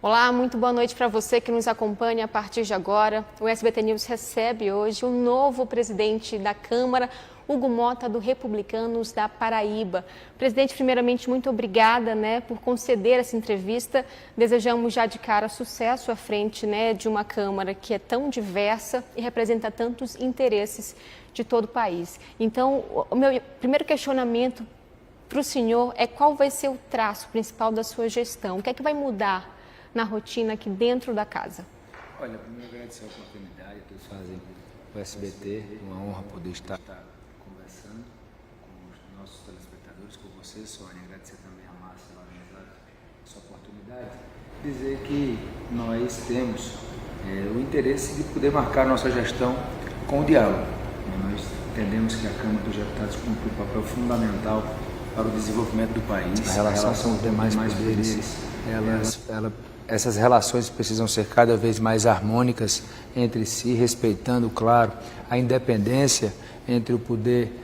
Olá, muito boa noite para você que nos acompanha a partir de agora. O SBT News recebe hoje o novo presidente da Câmara, Hugo Mota, do Republicanos da Paraíba. Presidente, primeiramente, muito obrigada, por conceder essa entrevista. Desejamos já de cara sucesso à frente, de uma Câmara que é tão diversa e representa tantos interesses de todo o país. Então, o meu primeiro questionamento para o senhor é qual vai ser o traço principal da sua gestão? O que é que vai mudar na rotina aqui dentro da casa? Olha, primeiro agradecer a oportunidade que todos fazem o SBT, uma honra poder estar conversando com os nossos telespectadores, com você, Sônia, agradecer também a Márcia pela essa oportunidade, dizer que nós temos o interesse de poder marcar nossa gestão com o diálogo. Nós entendemos que a Câmara dos Deputados cumpre um papel fundamental para o desenvolvimento do país. A relação com os demais poderes, essas relações precisam ser cada vez mais harmônicas entre si, respeitando, claro, a independência entre o poder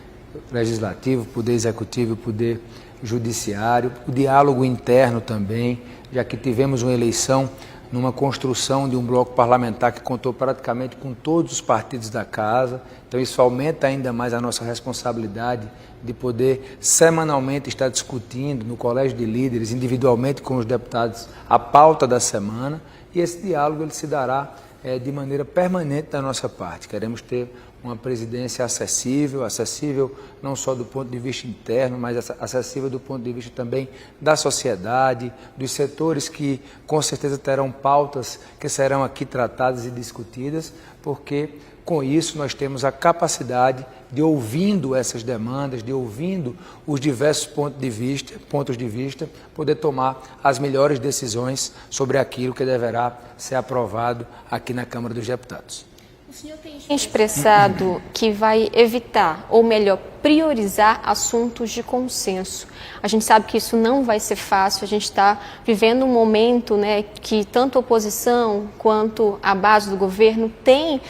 legislativo, o poder executivo e o poder judiciário, o diálogo interno também, já que tivemos uma eleição numa construção de um bloco parlamentar que contou praticamente com todos os partidos da casa. Então isso aumenta ainda mais a nossa responsabilidade de poder semanalmente estar discutindo no Colégio de Líderes, individualmente com os deputados, a pauta da semana, e esse diálogo ele se dará de maneira permanente da nossa parte. Queremos ter uma presidência acessível não só do ponto de vista interno, mas acessível do ponto de vista também da sociedade, dos setores que com certeza terão pautas que serão aqui tratadas e discutidas, porque com isso nós temos a capacidade de, ouvindo essas demandas, de ouvindo os diversos pontos de vista, poder tomar as melhores decisões sobre aquilo que deverá ser aprovado aqui na Câmara dos Deputados. O senhor tem expressado que vai evitar, ou melhor, priorizar assuntos de consenso. A gente sabe que isso não vai ser fácil, a gente está vivendo um momento que tanto a oposição quanto a base do governo tem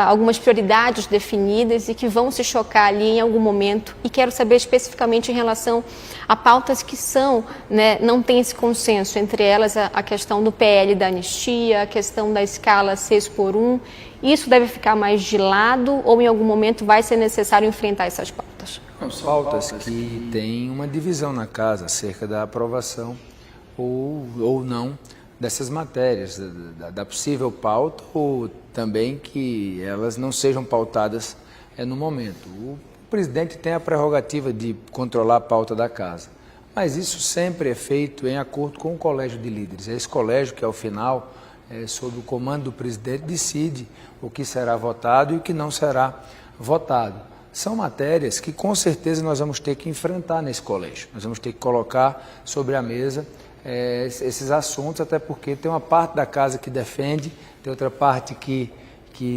algumas prioridades definidas e que vão se chocar ali em algum momento. E quero saber especificamente em relação a pautas que não tem esse consenso, entre elas a questão do PL da anistia, a questão da escala 6x1. Isso deve ficar mais de lado ou em algum momento vai ser necessário enfrentar essas pautas? São pautas que têm uma divisão na casa acerca da aprovação ou não dessas matérias, da possível pauta ou também que elas não sejam pautadas no momento. O presidente tem a prerrogativa de controlar a pauta da casa, mas isso sempre é feito em acordo com o Colégio de Líderes. É esse colégio que, ao final, sob o comando do presidente, decide o que será votado e o que não será votado. São matérias que com certeza nós vamos ter que enfrentar nesse colégio. Nós vamos ter que colocar sobre a mesa esses assuntos, até porque tem uma parte da casa que defende, tem outra parte que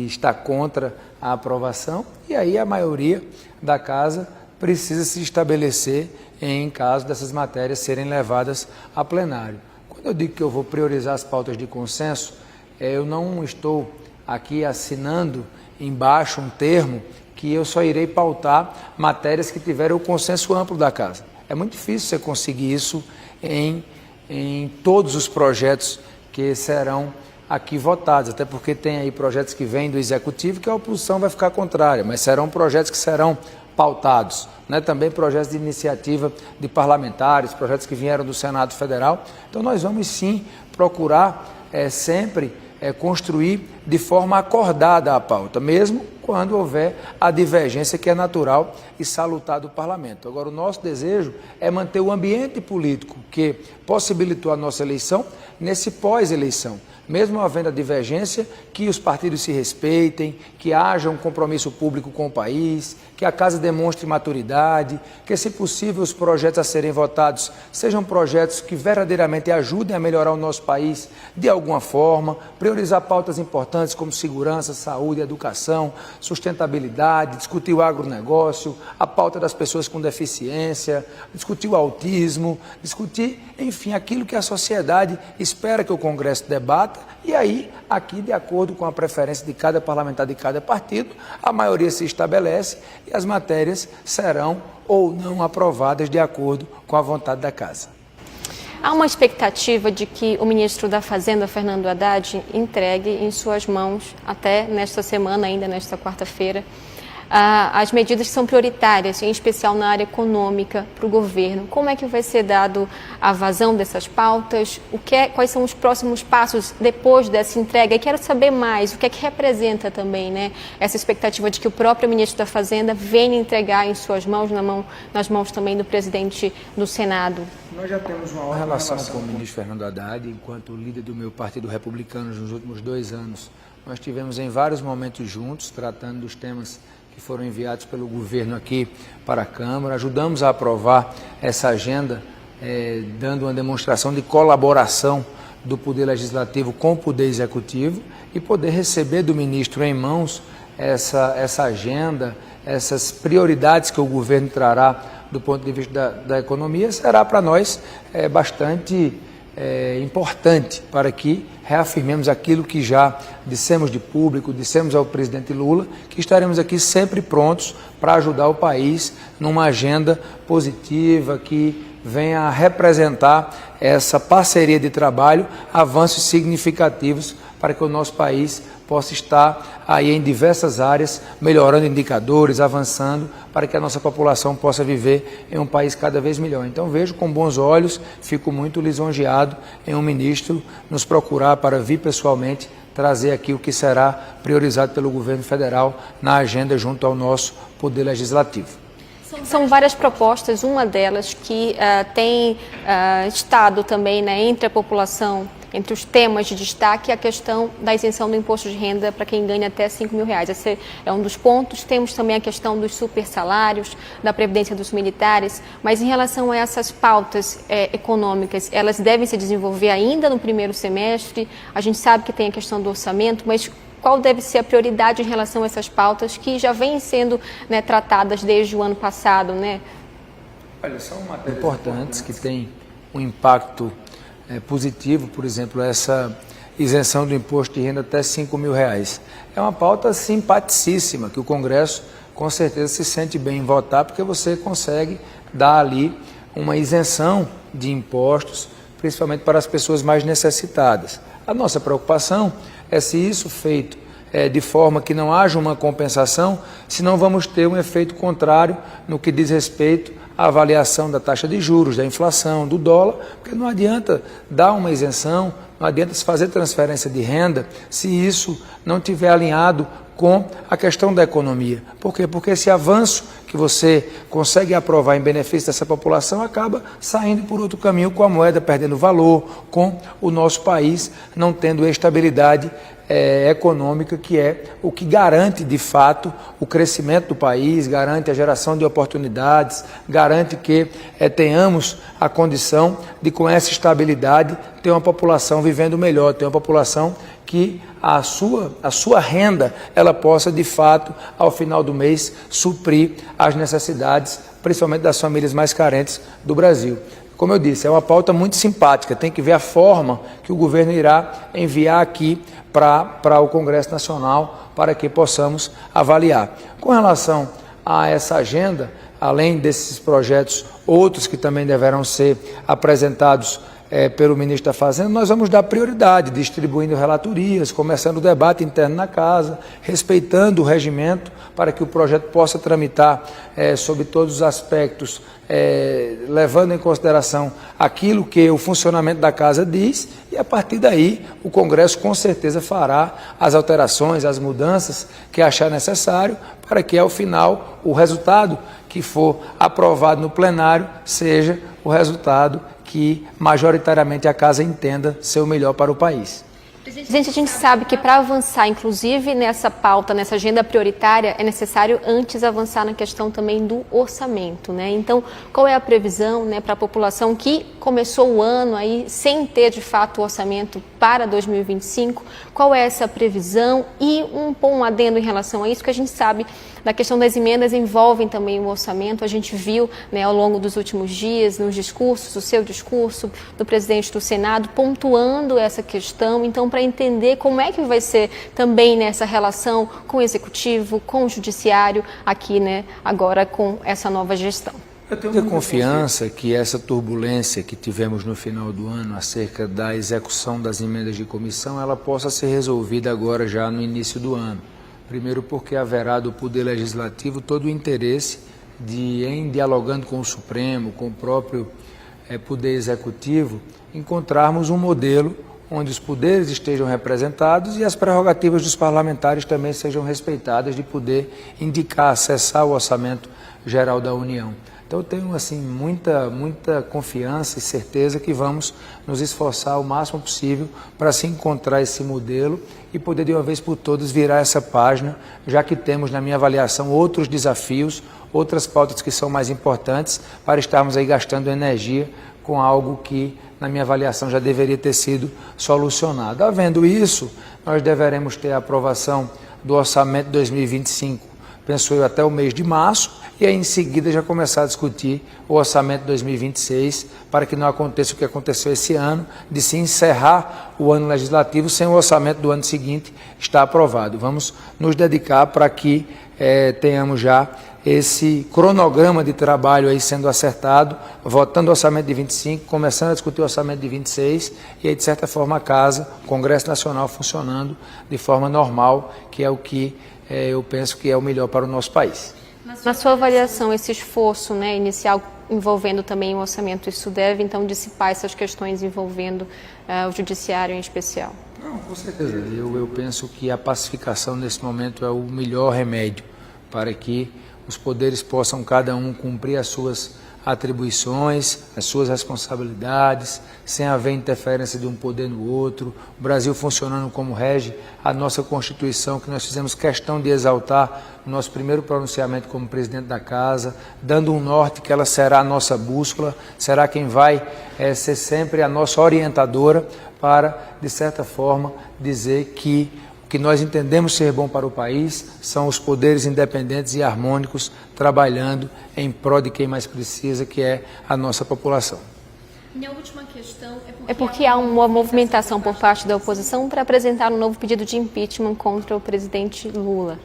está contra a aprovação, e aí a maioria da casa precisa se estabelecer em caso dessas matérias serem levadas a plenário. Quando eu digo que eu vou priorizar as pautas de consenso, eu não estou aqui assinando embaixo um termo que eu só irei pautar matérias que tiverem o consenso amplo da casa. É muito difícil você conseguir isso em todos os projetos que serão aqui votados, até porque tem aí projetos que vêm do Executivo que a oposição vai ficar contrária, mas serão projetos que serão pautados, também projetos de iniciativa de parlamentares, projetos que vieram do Senado Federal. Então nós vamos sim procurar sempre construir de forma acordada a pauta, mesmo quando houver a divergência que é natural e salutar do parlamento. Agora, o nosso desejo é manter o ambiente político que possibilitou a nossa eleição nesse pós-eleição. Mesmo havendo a divergência, que os partidos se respeitem, que haja um compromisso público com o país, que a casa demonstre maturidade, que, se possível, os projetos a serem votados sejam projetos que verdadeiramente ajudem a melhorar o nosso país de alguma forma, priorizar pautas importantes como segurança, saúde, educação, sustentabilidade, discutir o agronegócio, a pauta das pessoas com deficiência, discutir o autismo, discutir, enfim, aquilo que a sociedade espera que o Congresso debata. E aí, aqui, de acordo com a preferência de cada parlamentar de cada partido, a maioria se estabelece e as matérias serão ou não aprovadas de acordo com a vontade da Casa. Há uma expectativa de que o ministro da Fazenda, Fernando Haddad, entregue em suas mãos, até nesta semana, ainda nesta quarta-feira, as medidas que são prioritárias, em especial na área econômica, para o governo. Como é que vai ser dado a vazão dessas pautas? Quais são os próximos passos depois dessa entrega? E quero saber mais, o que é que representa também, né, essa expectativa de que o próprio ministro da Fazenda venha entregar em suas mãos, nas mãos também do presidente do Senado. Nós já temos uma ótima relação com o ministro Fernando Haddad, enquanto líder do meu Partido Republicano nos últimos 2 anos. Nós tivemos em vários momentos juntos, tratando dos temas que foram enviados pelo governo aqui para a Câmara. Ajudamos a aprovar essa agenda, dando uma demonstração de colaboração do Poder Legislativo com o Poder Executivo e poder receber do ministro em mãos essa agenda, essas prioridades que o governo trará do ponto de vista da economia, será para nós bastante importante para que reafirmemos aquilo que já dissemos de público, dissemos ao presidente Lula, que estaremos aqui sempre prontos para ajudar o país numa agenda positiva que venha a representar essa parceria de trabalho, avanços significativos para que o nosso país possa estar aí em diversas áreas, melhorando indicadores, avançando, para que a nossa população possa viver em um país cada vez melhor. Então vejo com bons olhos, fico muito lisonjeado em um ministro nos procurar para vir pessoalmente trazer aqui o que será priorizado pelo governo federal na agenda junto ao nosso Poder Legislativo. São várias propostas, uma delas que tem estado também, né, entre a população, entre os temas de destaque, a questão da isenção do imposto de renda para quem ganha até R$5.000. Esse é um dos pontos. Temos também a questão dos super salários, da previdência dos militares, mas em relação a essas pautas econômicas, elas devem se desenvolver ainda no primeiro semestre. A gente sabe que tem a questão do orçamento, mas qual deve ser a prioridade em relação a essas pautas que já vêm sendo, né, tratadas desde o ano passado, né? Olha, são matérias importantes que têm um impacto positivo, por exemplo, essa isenção do imposto de renda até R$5.000. É uma pauta simpaticíssima, que o Congresso com certeza se sente bem em votar, porque você consegue dar ali uma isenção de impostos, principalmente para as pessoas mais necessitadas. A nossa preocupação é se isso feito de forma que não haja uma compensação, senão vamos ter um efeito contrário no que diz respeito à avaliação da taxa de juros, da inflação, do dólar, porque não adianta dar uma isenção, não adianta se fazer transferência de renda se isso não estiver alinhado com a questão da economia. Por quê? Porque esse avanço que você consegue aprovar em benefício dessa população acaba saindo por outro caminho, com a moeda perdendo valor, com o nosso país não tendo estabilidade econômica, que é o que garante de fato o crescimento do país, garante a geração de oportunidades, garante que tenhamos a condição de, com essa estabilidade, ter uma população vivendo melhor, ter uma população que a sua renda ela possa de fato ao final do mês suprir as necessidades, principalmente das famílias mais carentes do Brasil. Como eu disse, é uma pauta muito simpática, tem que ver a forma que o governo irá enviar aqui para o Congresso Nacional para que possamos avaliar. Com relação a essa agenda, além desses projetos, outros que também deverão ser apresentados pelo ministro da Fazenda, nós vamos dar prioridade, distribuindo relatorias, começando o debate interno na casa, respeitando o regimento para que o projeto possa tramitar sobre todos os aspectos, levando em consideração aquilo que o funcionamento da casa diz, e a partir daí o Congresso com certeza fará as alterações, as mudanças que achar necessário, para que ao final o resultado que for aprovado no plenário seja o resultado que majoritariamente a casa entenda ser o melhor para o país. Gente, a gente sabe que para avançar, inclusive nessa pauta, nessa agenda prioritária, é necessário antes avançar na questão também do orçamento, né? Então, qual é a previsão, né, para a população que começou o ano aí sem ter de fato o orçamento para 2025? Qual é essa previsão? E um adendo em relação a isso, que a gente sabe da questão das emendas envolvem também o orçamento. A gente viu, né, ao longo dos últimos dias, nos discursos, o seu discurso do presidente do Senado, pontuando essa questão. Então, para entender como é que vai ser também nessa relação com o Executivo, com o Judiciário, aqui, né, agora com essa nova gestão. Eu tenho muita confiança que essa turbulência que tivemos no final do ano acerca da execução das emendas de comissão, ela possa ser resolvida agora já no início do ano. Primeiro porque haverá do Poder Legislativo todo o interesse de, em dialogando com o Supremo, com o próprio Poder Executivo, encontrarmos um modelo onde os poderes estejam representados e as prerrogativas dos parlamentares também sejam respeitadas de poder indicar, acessar o orçamento geral da União. Então eu tenho assim muita confiança e certeza que vamos nos esforçar o máximo possível para se encontrar esse modelo e poder de uma vez por todas virar essa página, já que temos na minha avaliação outros desafios, outras pautas que são mais importantes para estarmos aí gastando energia com algo que na minha avaliação já deveria ter sido solucionado. Havendo isso, nós deveremos ter a aprovação do orçamento de 2025, penso eu, até o mês de março, e aí em seguida já começar a discutir o orçamento de 2026, para que não aconteça o que aconteceu esse ano, de se encerrar o ano legislativo sem o orçamento do ano seguinte estar aprovado. Vamos nos dedicar para que tenhamos já esse cronograma de trabalho aí sendo acertado, votando o orçamento de 25, começando a discutir o orçamento de 26, e aí de certa forma a Casa, o Congresso Nacional funcionando de forma normal, que é o que eu penso que é o melhor para o nosso país. Na sua avaliação, esse esforço, né, inicial envolvendo também o orçamento, isso deve então dissipar essas questões envolvendo o judiciário em especial? Não, com certeza. Eu penso que a pacificação nesse momento é o melhor remédio para que os poderes possam cada um cumprir as suas atribuições, as suas responsabilidades, sem haver interferência de um poder no outro, o Brasil funcionando como rege a nossa Constituição, que nós fizemos questão de exaltar no nosso primeiro pronunciamento como presidente da Casa, dando um norte que ela será a nossa bússola, será quem vai ser sempre a nossa orientadora para, de certa forma, dizer que o que nós entendemos ser bom para o país são os poderes independentes e harmônicos trabalhando em prol de quem mais precisa, que é a nossa população. Minha última questão é porque há uma movimentação por parte da oposição para apresentar um novo pedido de impeachment contra o presidente Lula.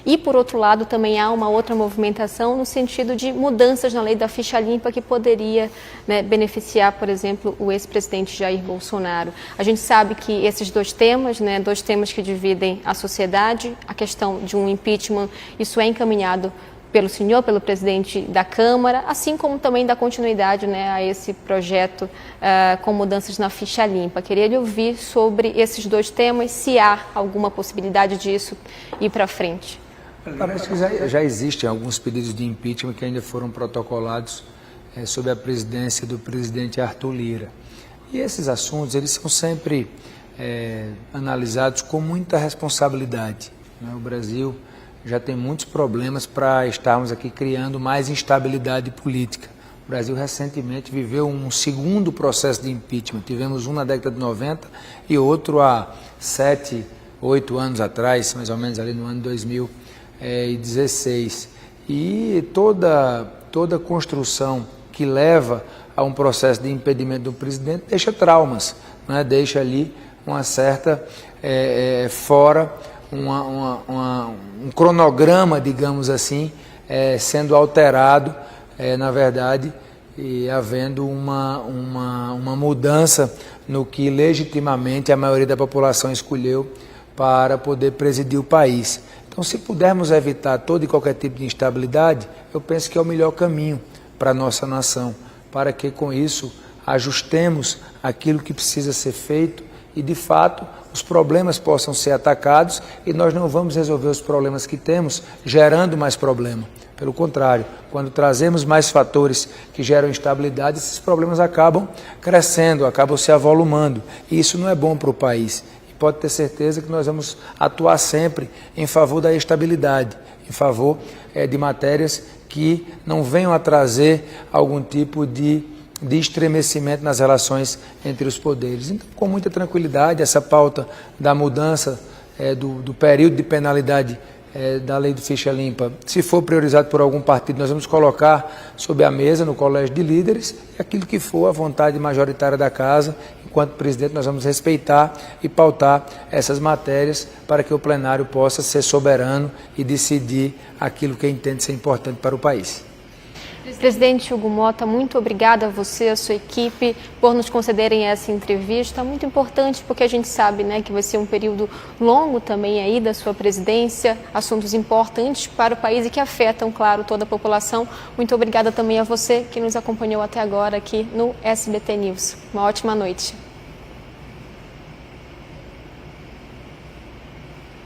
E, por outro lado, também há uma outra movimentação no sentido de mudanças na lei da ficha limpa que poderia, né, beneficiar, por exemplo, o ex-presidente Jair Bolsonaro. A gente sabe que esses dois temas, né, dois temas que dividem a sociedade, a questão de um impeachment, isso é encaminhado pelo senhor, pelo presidente da Câmara, assim como também da continuidade, né, a esse projeto com mudanças na ficha limpa. Queria lhe ouvir sobre esses dois temas, se há alguma possibilidade disso ir para frente. Parece que já existem alguns pedidos de impeachment que ainda foram protocolados sob a presidência do presidente Arthur Lira. E esses assuntos, eles são sempre analisados com muita responsabilidade, né? O Brasil já tem muitos problemas para estarmos aqui criando mais instabilidade política. O Brasil recentemente viveu um segundo processo de impeachment. Tivemos um na década de 90 e outro há 7, 8 anos atrás, mais ou menos ali no ano 2016. E toda construção que leva a um processo de impedimento do presidente deixa traumas, né? Deixa ali uma certa fora um cronograma, digamos assim, sendo alterado, na verdade, e havendo uma mudança no que legitimamente a maioria da população escolheu para poder presidir o país. Então, se pudermos evitar todo e qualquer tipo de instabilidade, eu penso que é o melhor caminho para a nossa nação, para que com isso ajustemos aquilo que precisa ser feito e, de fato, os problemas possam ser atacados e nós não vamos resolver os problemas que temos gerando mais problema. Pelo contrário, quando trazemos mais fatores que geram instabilidade, esses problemas acabam crescendo, acabam se avolumando. E isso não é bom para o país. E pode ter certeza que nós vamos atuar sempre em favor da estabilidade, em favor de matérias que não venham a trazer algum tipo de estremecimento nas relações entre os poderes. Então, com muita tranquilidade, essa pauta da mudança do período de penalidade da lei do ficha limpa, se for priorizado por algum partido, nós vamos colocar sobre a mesa no colégio de líderes, e aquilo que for a vontade majoritária da Casa, enquanto presidente, nós vamos respeitar e pautar essas matérias para que o plenário possa ser soberano e decidir aquilo que entende ser importante para o país. Presidente Hugo Motta, muito obrigada a você, a sua equipe, por nos concederem essa entrevista. Muito importante porque a gente sabe, né, que vai ser um período longo também aí da sua presidência, assuntos importantes para o país e que afetam, claro, toda a população. Muito obrigada também a você que nos acompanhou até agora aqui no SBT News. Uma ótima noite.